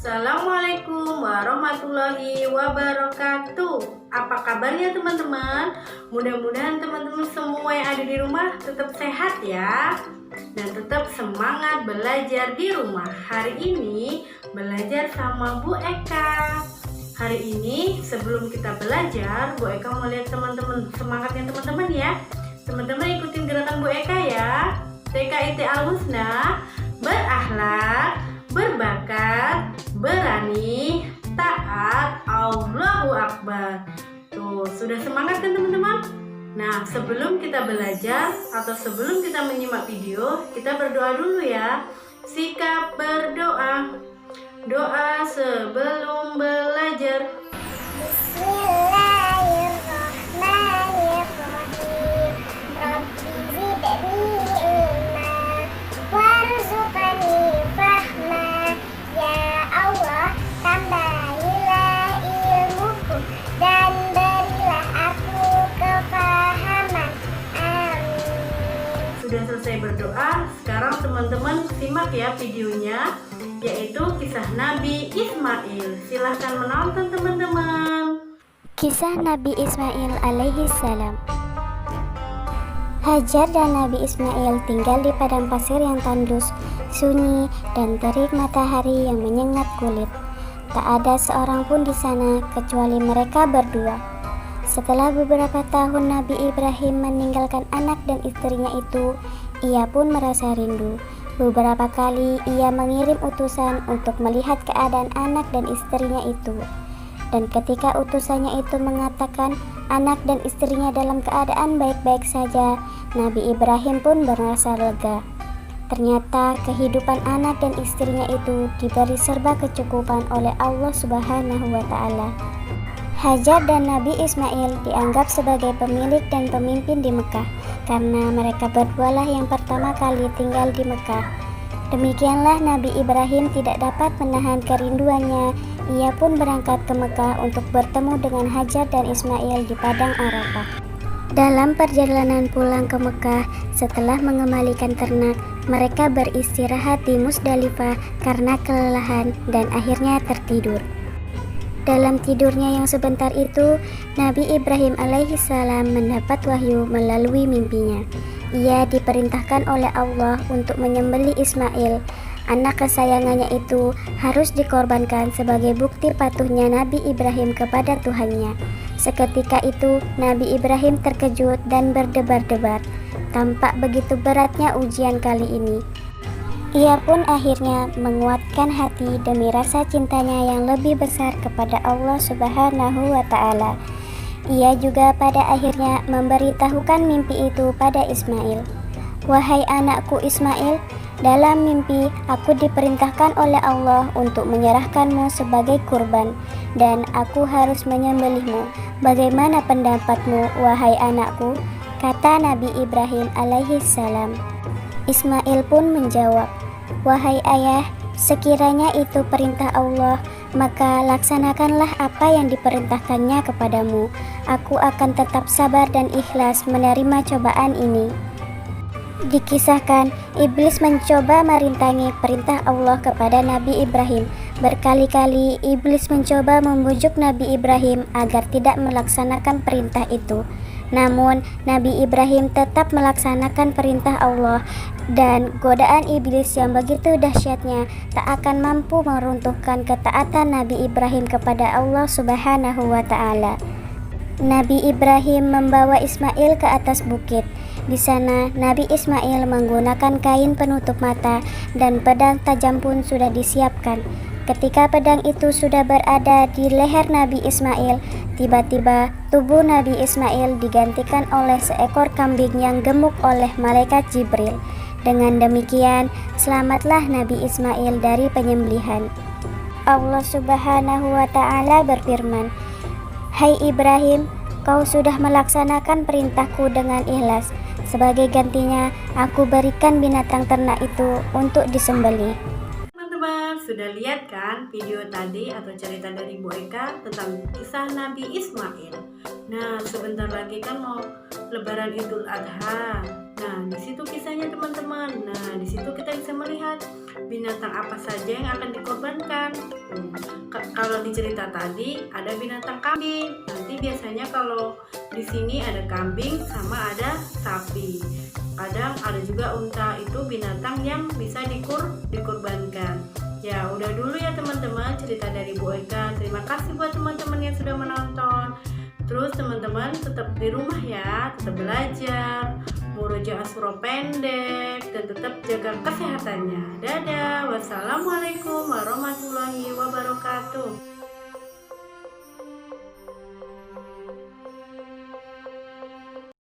Assalamualaikum warahmatullahi wabarakatuh. Apa kabarnya teman-teman? Mudah-mudahan teman-teman semua yang ada di rumah tetap sehat ya, dan tetap semangat belajar di rumah. Hari ini belajar sama Bu Eka. Hari ini sebelum kita belajar, Bu Eka mau lihat teman-teman semangatnya teman-teman ya. Teman-teman ikutin gerakan Bu Eka ya. TKIT Al-Husna, berakhlak, berbakat, berani, taat, Allahu Akbar. Tuh, sudah semangat kan teman-teman? Nah, sebelum kita belajar atau sebelum kita menyimak video, kita berdoa dulu ya. Sikap berdoa. Doa sebelum belajar. Bismillahirrahmanirrahim. Rabbi zidni ilma warzuqni fahma. Ya Allah, tambahilah ilmuku dan berilah aku kefahaman. Amin. Sudah selesai berdoa, sekarang teman-teman simak ya videonya, yaitu kisah Nabi Ismail. Silahkan menonton teman-teman. Kisah Nabi Ismail alaihi salam. Hajar dan Nabi Ismail tinggal di padang pasir yang tandus, sunyi, dan terik matahari yang menyengat kulit. Tak ada seorang pun di sana kecuali mereka berdua. Setelah beberapa tahun Nabi Ibrahim meninggalkan anak dan istrinya itu, ia pun merasa rindu. Beberapa kali ia mengirim utusan untuk melihat keadaan anak dan istrinya itu. Dan ketika utusannya itu mengatakan anak dan istrinya dalam keadaan baik-baik saja, Nabi Ibrahim pun merasa lega. Ternyata kehidupan anak dan istrinya itu diberi serba kecukupan oleh Allah Subhanahu wa Ta'ala. Hajar dan Nabi Ismail dianggap sebagai pemilik dan pemimpin di Mekah karena mereka berdualah yang pertama kali tinggal di Mekah. Demikianlah Nabi Ibrahim tidak dapat menahan kerinduannya. Ia pun berangkat ke Mekah untuk bertemu dengan Hajar dan Ismail di padang Arafah. Dalam perjalanan pulang ke Mekah, setelah mengembalikan ternak, mereka beristirahat di Musdalifah karena kelelahan dan akhirnya tertidur. Dalam tidurnya yang sebentar itu, Nabi Ibrahim alaihissalam mendapat wahyu melalui mimpinya. Ia diperintahkan oleh Allah untuk menyembelih Ismail, anak kesayangannya itu harus dikorbankan sebagai bukti patuhnya Nabi Ibrahim kepada Tuhannya. Seketika itu, Nabi Ibrahim terkejut dan berdebar-debar. Tampak begitu beratnya ujian kali ini. Ia pun akhirnya menguatkan hati demi rasa cintanya yang lebih besar kepada Allah Subhanahu wa Ta'ala. Ia juga pada akhirnya memberitahukan mimpi itu pada Ismail. Wahai anakku Ismail, dalam mimpi aku diperintahkan oleh Allah untuk menyerahkanmu sebagai kurban, dan aku harus menyembelihmu. Bagaimana pendapatmu, wahai anakku? Kata Nabi Ibrahim alaihissalam. Ismail pun menjawab, wahai ayah, sekiranya itu perintah Allah, maka laksanakanlah apa yang diperintahkannya kepadamu. Aku akan tetap sabar dan ikhlas menerima cobaan ini. Dikisahkan, iblis mencoba merintangi perintah Allah kepada Nabi Ibrahim. Berkali-kali iblis mencoba membujuk Nabi Ibrahim agar tidak melaksanakan perintah itu. Namun, Nabi Ibrahim tetap melaksanakan perintah Allah, dan godaan iblis yang begitu dahsyatnya tak akan mampu meruntuhkan ketaatan Nabi Ibrahim kepada Allah Subhanahu wa Ta'ala. Nabi Ibrahim membawa Ismail ke atas bukit. Di sana, Nabi Ismail menggunakan kain penutup mata dan pedang tajam pun sudah disiapkan. Ketika pedang itu sudah berada di leher Nabi Ismail, tiba-tiba tubuh Nabi Ismail digantikan oleh seekor kambing yang gemuk oleh malaikat Jibril. Dengan demikian, selamatlah Nabi Ismail dari penyembelihan. Allah Subhanahu wa Ta'ala berfirman, hai Ibrahim, kau sudah melaksanakan perintahku dengan ikhlas. Sebagai gantinya, aku berikan binatang ternak itu untuk disembelih. Teman-teman, sudah lihat kan video tadi atau cerita dari Bu Eka tentang kisah Nabi Ismail. Nah, sebentar lagi kan mau Lebaran Idul Adha. Nah, di situ kisahnya teman-teman. Nah, di situ kita bisa melihat binatang apa saja yang akan dikorbankan. wabarakatuh. Kalau di cerita tadi ada binatang kambing. Nanti biasanya kalau di sini ada kambing sama ada sapi. Kadang ada juga unta, itu binatang yang bisa dikurbankan. Ya, udah dulu ya teman-teman cerita dari Bu Eka. Terima kasih buat teman-teman yang sudah menonton. Terus teman-teman tetap di rumah ya, tetap belajar, murojaah surah pendek, dan tetap jaga kesehatannya. Dadah, wassalamualaikum warahmatullahi wabarakatuh.